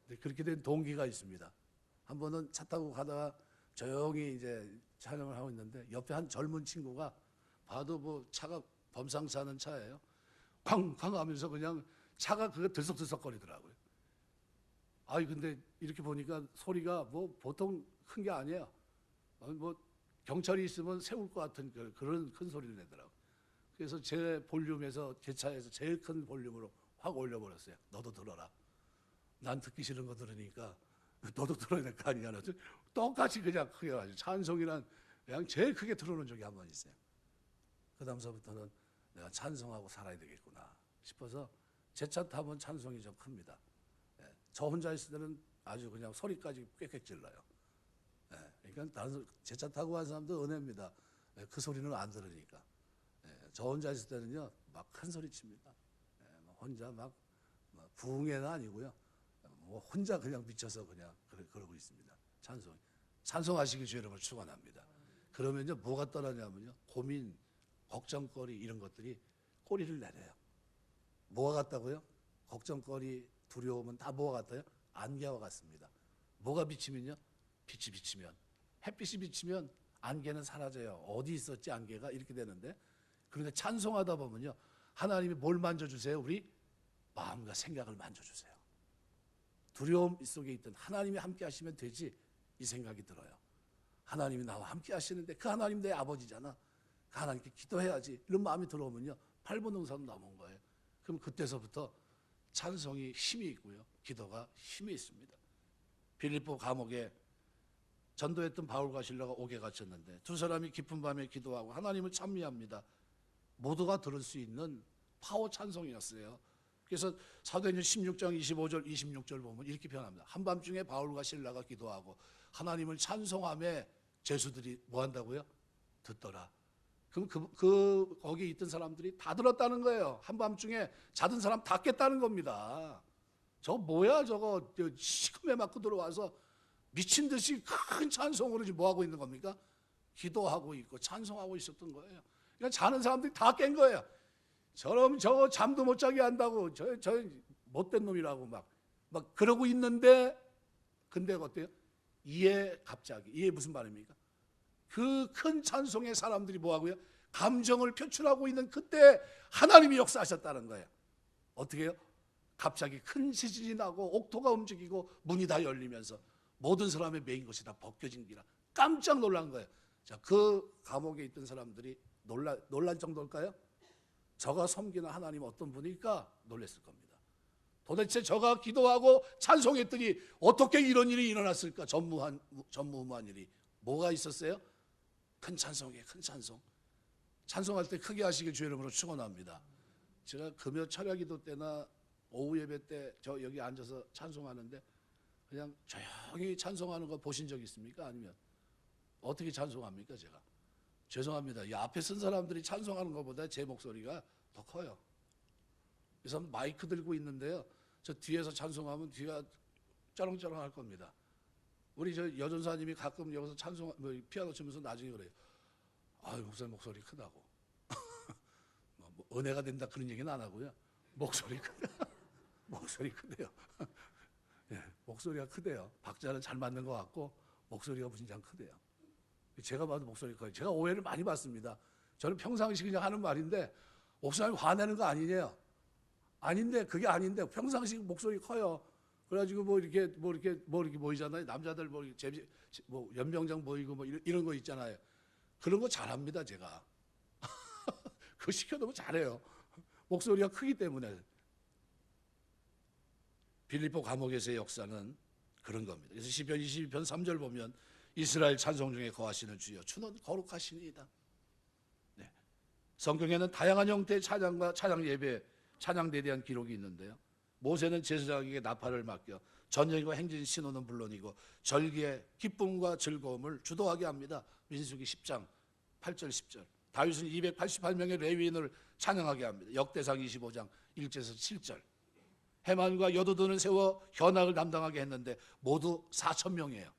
[SPEAKER 1] 근데 그렇게 된 동기가 있습니다. 한 번은 차 타고 가다가 조용히 이제 촬영을 하고 있는데 옆에 한 젊은 친구가 봐도 뭐 차가 범상치 않은 차예요. 쾅쾅 하면서 그냥 차가 그게 들썩들썩거리더라고요. 아이 근데 이렇게 보니까 소리가 뭐 보통 큰 게 아니에요. 뭐 경찰이 있으면 세울 것 같은 그런 큰 소리를 내더라고요. 그래서 제 볼륨에서 제 차에서 제일 큰 볼륨으로 확 올려버렸어요. 너도 들어라. 난 듣기 싫은 거 들으니까 너도 들어야 될 거 아니냐. 똑같이 그냥 크게 가지고 찬송이란 그냥 제일 크게 틀어놓은 적이 한 번 있어요. 그 다음서부터는 내가 찬송하고 살아야 되겠구나 싶어서 제 차 타면 찬송이 좀 큽니다. 저 혼자 있을 때는 아주 그냥 소리까지 꽥꽥 질러요. 그러니까 다른 제 차 타고 간 사람도 은혜입니다. 그 소리는 안 들으니까. 저 혼자 있을 때는요 막 큰 소리 칩니다. 혼자 막 부흥회는 아니고요. 뭐 혼자 그냥 미쳐서 그냥 그러고 있습니다. 찬송하시기 주의 이름을 축원합니다. 그러면요 뭐가 떠나냐면요 고민, 걱정거리 이런 것들이 꼬리를 내려요. 뭐가 같다고요? 걱정거리, 두려움은 다 뭐가 같아요? 안개와 같습니다. 뭐가 비치면요? 빛이 비치면 햇빛이 비치면 안개는 사라져요. 어디 있었지 안개가 이렇게 되는데 그런데 찬송하다 보면요 하나님이 뭘 만져주세요? 우리 마음과 생각을 만져주세요. 두려움 속에 있던 하나님이 함께 하시면 되지 이 생각이 들어요. 하나님이 나와 함께 하시는데 그 하나님 내 아버지잖아. 그 하나님께 기도해야지 이런 마음이 들어오면요 8분 응선 넘은 거예요. 그럼 그때서부터 찬송이 힘이 있고요 기도가 힘이 있습니다. 빌립보 감옥에 전도했던 바울과 실라가 옥에 갇혔는데 두 사람이 깊은 밤에 기도하고 하나님을 찬미합니다. 모두가 들을 수 있는 파워 찬송이었어요. 그래서 사도행전 16장 25절 26절 보면 이렇게 표현합니다. 한밤중에 바울과 실라가 기도하고 하나님을 찬송하며 죄수들이 뭐 한다고요? 듣더라. 그럼 거기 있던 사람들이 다 들었다는 거예요. 한밤중에 자던 사람 다 깼다는 겁니다. 저 뭐야 저거 시큼에 맞고 들어와서 미친 듯이 큰 찬송으로 지금 뭐 하고 있는 겁니까? 기도하고 있고 찬송하고 있었던 거예요. 그러니까 자는 사람들이 다 깬 거예요. 저럼 저거 잠도 못 자게 한다고 저 못된 놈이라고 막 그러고 있는데 근데 어때요? 이에 갑자기 이에 무슨 말입니까? 그 큰 찬송의 사람들이 뭐하고요? 감정을 표출하고 있는 그때 하나님이 역사하셨다는 거예요. 어떻게 해요? 갑자기 큰 지진이 나고 옥토가 움직이고 문이 다 열리면서 모든 사람의 매인 것이 다 벗겨진 기라 깜짝 놀란 거예요. 자, 그 감옥에 있던 사람들이 놀란 정도일까요? 저가 섬기는 하나님 어떤 분일까 놀랬을 겁니다. 도대체 저가 기도하고 찬송했더니 어떻게 이런 일이 일어났을까? 전무후무한 일이 뭐가 있었어요? 큰 찬송이에요. 큰 찬송. 찬송할 때 크게 하시길 주의 이름으로 축원합니다. 제가 금요 철야기도 때나 오후 예배 때 저 여기 앉아서 찬송하는데 그냥 조용히 찬송하는 거 보신 적 있습니까? 아니면 어떻게 찬송합니까? 제가 죄송합니다. 이 앞에 쓴 사람들이 찬송하는 것보다 제 목소리가 더 커요. 그래서 마이크 들고 있는데요, 저 뒤에서 찬송하면 뒤가 쩌렁쩌렁 할 겁니다. 우리 저 여전사님이 가끔 여기서 피아노 치면서 나중에 그래요. 아유, 목사님 목소리 크다고. 뭐 은혜가 된다 그런 얘기는 안 하고요. 목소리 크다. 목소리 크대요. 예, 목소리가 크대요. 박자는 잘 맞는 것 같고 목소리가 무진장 크대요. 제가 봐도 목소리 커요. 제가 오해를 많이 받습니다. 저는 평상시 그냥 하는 말인데 목사님 화내는 거 아니냐? 아닌데 그게 아닌데 평상시 목소리 커요. 그래가지고 뭐 이렇게 보이잖아요. 남자들 뭐 연병장 보이고 뭐 이런 거 있잖아요. 그런 거 잘합니다 제가. 그거 시켜놓으면 잘해요. 목소리가 크기 때문에. 빌립보 감옥에서의 역사는 그런 겁니다. 그래서 시편 22편 3절 보면 이스라엘 찬송 중에 거하시는 주여 주는 거룩하시니이다. 네. 성경에는 다양한 형태의 찬양과 찬양 예배, 찬양대에 대한 기록이 있는데요. 모세는 제사장에게 나팔을 맡겨 전쟁과 행진 신호는 물론이고 절기의 기쁨과 즐거움을 주도하게 합니다. 민수기 10장 8절 10절. 다윗은 288명의 레위인을 찬양하게 합니다. 역대상 25장 1절에서 7절. 해만과 여두둔을 세워 현악을 담당하게 했는데 모두 4,000명이에요.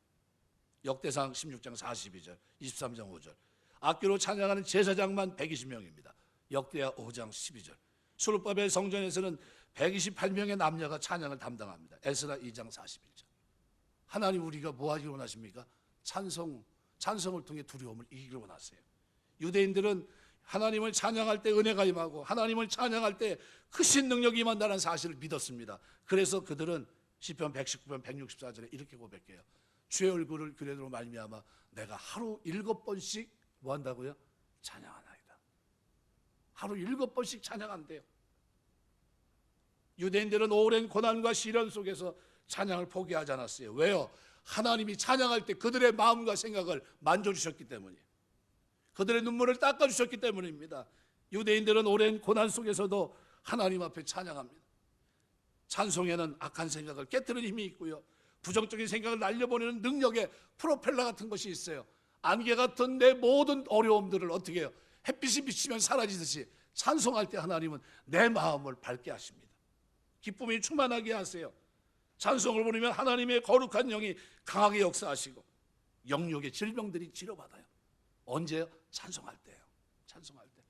[SPEAKER 1] 역대상 16장 42절, 23장 5절. 악기로 찬양하는 제사장만 120명입니다. 역대하 5장 12절. 수르바벨 성전에서는 128명의 남녀가 찬양을 담당합니다. 에스라 2장 41절. 하나님 우리가 뭐 하기를 원하십니까? 찬성을 통해 두려움을 이기기를 원하세요. 유대인들은 하나님을 찬양할 때 은혜가 임하고 하나님을 찬양할 때 크신 능력이 임한다는 사실을 믿었습니다. 그래서 그들은 시편 119편 164절에 이렇게 고백해요. 주의 얼굴을 그래도 말미암아 내가 하루 7번씩 뭐 한다고요? 찬양하나이다. 하루 7번씩 찬양한대요. 유대인들은 오랜 고난과 시련 속에서 찬양을 포기하지 않았어요. 왜요? 하나님이 찬양할 때 그들의 마음과 생각을 만져주셨기 때문이에요. 그들의 눈물을 닦아주셨기 때문입니다. 유대인들은 오랜 고난 속에서도 하나님 앞에 찬양합니다. 찬송에는 악한 생각을 깨트리는 힘이 있고요, 부정적인 생각을 날려보내는 능력의 프로펠러 같은 것이 있어요. 안개 같은 내 모든 어려움들을 어떻게 해요? 햇빛이 비치면 사라지듯이 찬송할 때 하나님은 내 마음을 밝게 하십니다. 기쁨이 충만하게 하세요. 찬송을 부르면 하나님의 거룩한 영이 강하게 역사하시고 영역의 질병들이 치료받아요. 언제요? 찬송할 때요. 찬송할 때.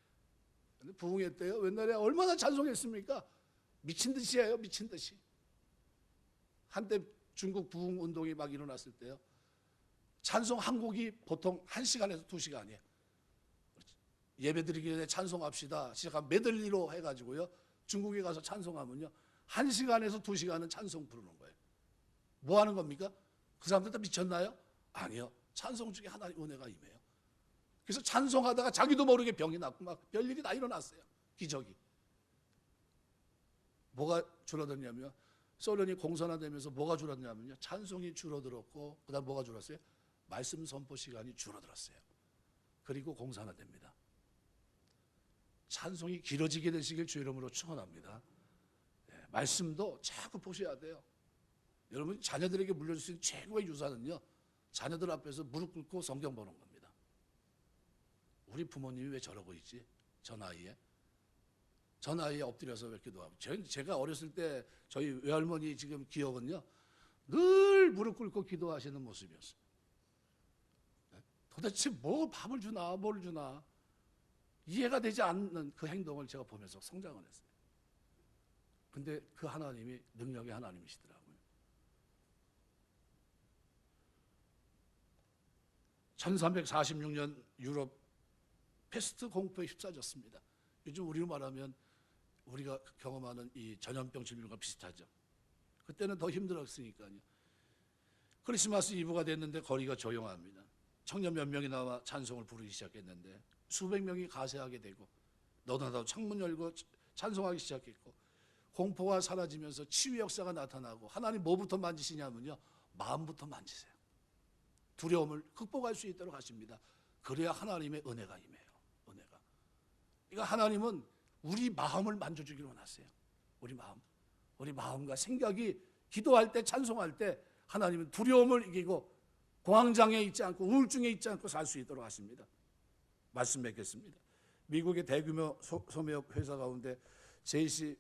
[SPEAKER 1] 근데 부흥회 때요, 옛날에 얼마나 찬송했습니까? 미친 듯이 해요. 미친 듯이. 한때 중국 부흥 운동이 막 일어났을 때요, 찬송 한 곡이 보통 1시간에서 2시간이에요. 예배 드리기 전에 찬송합시다 시작한 메들리로 해가지고요, 중국에 가서 찬송하면요 1시간에서 2시간은 찬송 부르는 거예요. 뭐 하는 겁니까? 그 사람들 다 미쳤나요? 아니요. 찬송 중에 하나님 은혜가 임해요. 그래서 찬송하다가 자기도 모르게 병이 났고 막 별일이 다 일어났어요. 기적이. 뭐가 줄어들냐면, 소련이 공산화되면서 뭐가 줄었냐면요, 찬송이 줄어들었고 그 다음 뭐가 줄었어요? 말씀 선포 시간이 줄어들었어요. 그리고 공산화됩니다. 찬송이 길어지게 되시길 주의 이름으로 축원합니다. 네, 말씀도 자꾸 보셔야 돼요. 여러분 자녀들에게 물려줄 수 있는 최고의 유산은요, 자녀들 앞에서 무릎 꿇고 성경 보는 겁니다. 우리 부모님이 왜 저러고 있지? 저 나이에 엎드려서 왜 기도하고. 제가 어렸을 때 저희 외할머니 지금 기억은요, 늘 무릎 꿇고 기도하시는 모습이었어요. 도대체 뭐 밥을 주나 뭘 주나 이해가 되지 않는 그 행동을 제가 보면서 성장을 했어요. 근데 그 하나님이 능력의 하나님이시더라고요. 1346년 유럽 패스트 공포에 휩싸졌습니다. 요즘 우리로 말하면 우리가 경험하는 이 전염병 질병과 비슷하죠. 그때는 더 힘들었으니까요. 크리스마스 이브가 됐는데 거리가 조용합니다. 청년 몇 명이 나와 찬송을 부르기 시작했는데 수백 명이 가세하게 되고 너도나도 창문 열고 찬송하기 시작했고 공포가 사라지면서 치유 역사가 나타나고 하나님 뭐부터 만지시냐면요. 마음부터 만지세요. 두려움을 극복할 수 있도록 하십니다. 그래야 하나님의 은혜가 임해요. 은혜가. 그러니까 하나님은 우리 마음을 만져주기로 원하세요. 우리 마음과 생각이 기도할 때 찬송할 때 하나님은 두려움을 이기고 공황장애에 있지 않고 우울증에 있지 않고 살 수 있도록 하십니다. 말씀 맺겠습니다. 미국의 대규모 소매업 회사 가운데 JC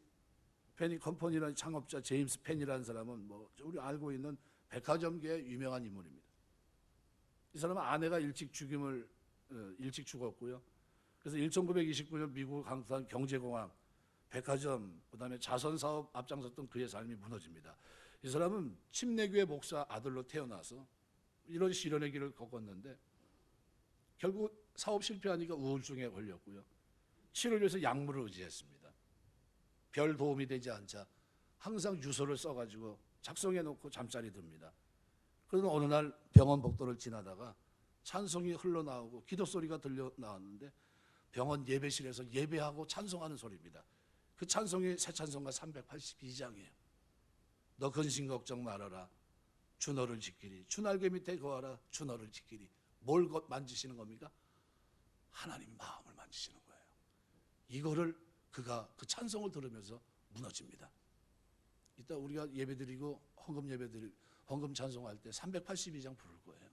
[SPEAKER 1] 페니 컴퍼니라는 창업자 제임스 펜이라는 사람은 뭐 우리 알고 있는 백화점계의 유명한 인물입니다. 이 사람은 아내가 일찍 죽었고요. 그래서 1929년 미국 강타한 경제공황, 백화점, 그다음에 자선사업 앞장섰던 그의 삶이 무너집니다. 이 사람은 침례교회 목사 아들로 태어나서 이런 시련의 길을 겪었는데 결국 사업 실패하니까 우울증에 걸렸고요. 치료를 위해서 약물을 의지했습니다. 별 도움이 되지 않자 항상 유서를 써가지고 작성해 놓고 잠자리 듭니다. 그러던 어느 날 병원 복도를 지나다가 찬송이 흘러나오고 기도 소리가 들려 나왔는데 병원 예배실에서 예배하고 찬송하는 소리입니다. 그 찬송이 새 찬송가 382장이에요. 너 근심 걱정 말아라. 주 너를 지키리. 주 날개 밑에 거하라. 주 너를 지키리. 뭘 만지시는 겁니까? 하나님 마음을 만지시는 거예요. 이거를 그가 그 찬송을 들으면서 무너집니다. 이따 우리가 예배드리고 헌금 찬송할 때 382장 부를 거예요.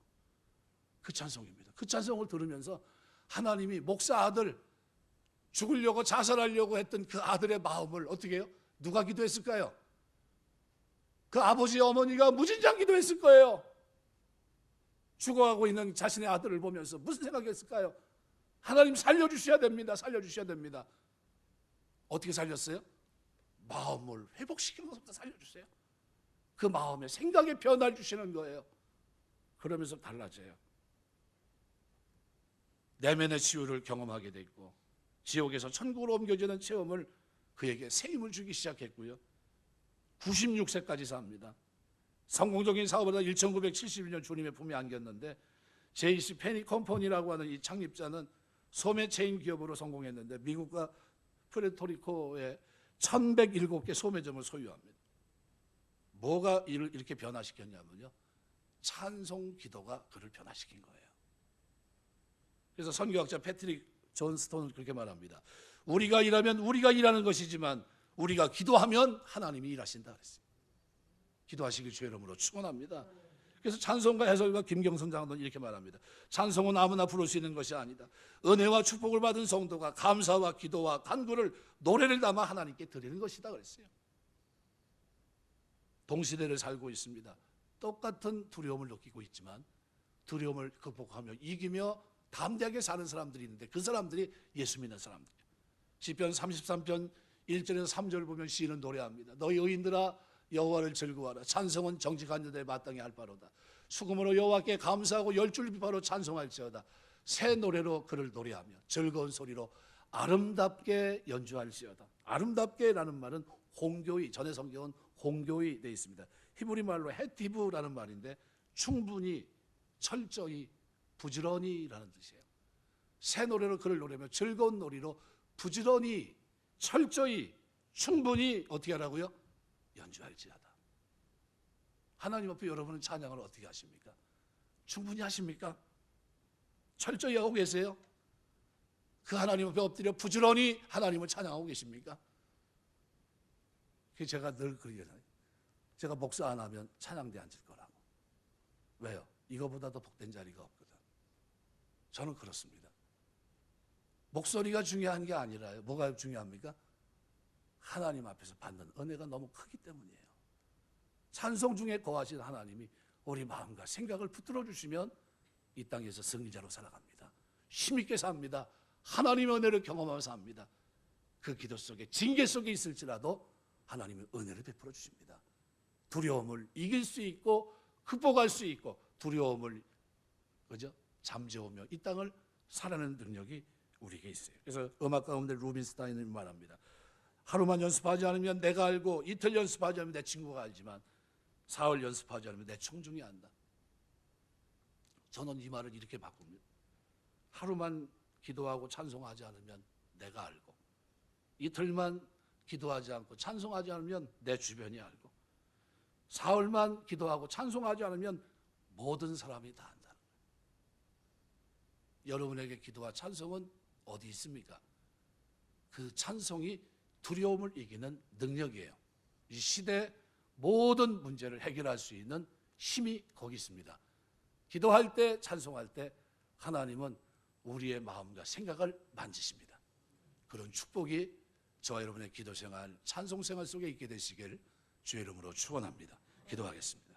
[SPEAKER 1] 그 찬송입니다. 그 찬송을 들으면서 하나님이 목사 아들 죽으려고 자살하려고 했던 그 아들의 마음을 어떻게 해요? 누가 기도했을까요? 그 아버지 어머니가 무진장 기도했을 거예요. 죽어가고 있는 자신의 아들을 보면서 무슨 생각했을까요? 하나님 살려주셔야 됩니다. 살려주셔야 됩니다. 어떻게 살렸어요? 마음을 회복시키는 것부터 살려주세요. 그 마음의 생각의 변화를 주시는 거예요. 그러면서 달라져요. 내면의 치유를 경험하게 됐고 지옥에서 천국으로 옮겨지는 체험을 그에게 새 힘을 주기 시작했고요. 96세까지 삽니다. 성공적인 사업을 하다 1971년 주님의 품에 안겼는데 JC 페니 컴퍼니라고 하는 이 창립자는 소매 체인 기업으로 성공했는데 미국과 푸에르토리코에 1107개 소매점을 소유합니다. 뭐가 이를 이렇게 변화시켰냐면요. 찬송 기도가 그를 변화시킨 거예요. 그래서 선교학자 패트릭 존 스톤은 그렇게 말합니다. 우리가 일하면 우리가 일하는 것이지만 우리가 기도하면 하나님이 일하신다 그랬어요. 기도하시길 주의 이름으로 축원합니다. 그래서 찬송가 해설가 김경선 장로는 이렇게 말합니다. 찬송은 아무나 부를 수 있는 것이 아니다. 은혜와 축복을 받은 성도가 감사와 기도와 간구를 노래를 담아 하나님께 드리는 것이다 그랬어요. 동시대를 살고 있습니다. 똑같은 두려움을 느끼고 있지만 두려움을 극복하며 이기며 담대하게 사는 사람들이 있는데 그 사람들이 예수 믿는 사람들이에요. 시편 33편 1절에서 3절 보면 시인은 노래합니다. 너희 의인들아 여호와를 즐거워하라. 찬송은 정직한 자들의 마땅히 할 바로다. 수금으로 여호와께 감사하고 열줄 비파로 찬송할지어다. 새 노래로 그를 노래하며 즐거운 소리로 아름답게 연주할지어다. 아름답게라는 말은 홍교의, 전의 성경은 홍교의 되어 있습니다. 히브리 말로 헤티브라는 말인데 충분히, 철저히, 부지런히라는 뜻이에요. 새 노래로 그를 노래하며 즐거운 놀이로 부지런히, 철저히, 충분히 어떻게 하라고요? 연주할지어다. 하나님 앞에 여러분은 찬양을 어떻게 하십니까? 충분히 하십니까? 철저히 하고 계세요? 그 하나님 앞에 엎드려 부지런히 하나님을 찬양하고 계십니까? 그게 제가 늘 그러잖아요. 제가 목사 안 하면 찬양대 앉을 거라고. 왜요? 이거보다 더 복된 자리가 없거든. 저는 그렇습니다. 목소리가 중요한 게 아니라요. 뭐가 중요합니까? 하나님 앞에서 받는 은혜가 너무 크기 때문이에요. 찬송 중에 거하신 하나님이 우리 마음과 생각을 붙들어 주시면 이 땅에서 승리자로 살아갑니다. 힘있게 삽니다. 하나님의 은혜를 경험하며 삽니다. 그 기도 속에 징계 속에 있을지라도 하나님의 은혜를 베풀어 주십니다. 두려움을 이길 수 있고 극복할 수 있고 두려움을 잠재우며 이 땅을 살아내는 능력이 우리에게 있어요. 그래서 음악 가운데 루빈스타인이 말합니다. 하루만 연습하지 않으면 내가 알고 이틀 연습하지 않으면 내 친구가 알지만 사흘 연습하지 않으면 내 청중이 안다. 저는 이 말을 이렇게 바꿉니다. 하루만 기도하고 찬송하지 않으면 내가 알고 이틀만 기도하지 않고 찬송하지 않으면 내 주변이 알고, 사흘만 기도하고 찬송하지 않으면 모든 사람이 다 안다는 거예요. 여러분에게 기도와 찬송은 어디 있습니까? 그 찬송이 두려움을 이기는 능력이에요. 이 시대 모든 문제를 해결할 수 있는 힘이 거기 있습니다. 기도할 때, 찬송할 때 하나님은 우리의 마음과 생각을 만지십니다. 그런 축복이 저와 여러분의 기도 생활, 찬송 생활 속에 있게 되시길 주의 이름으로 축원합니다. 기도하겠습니다.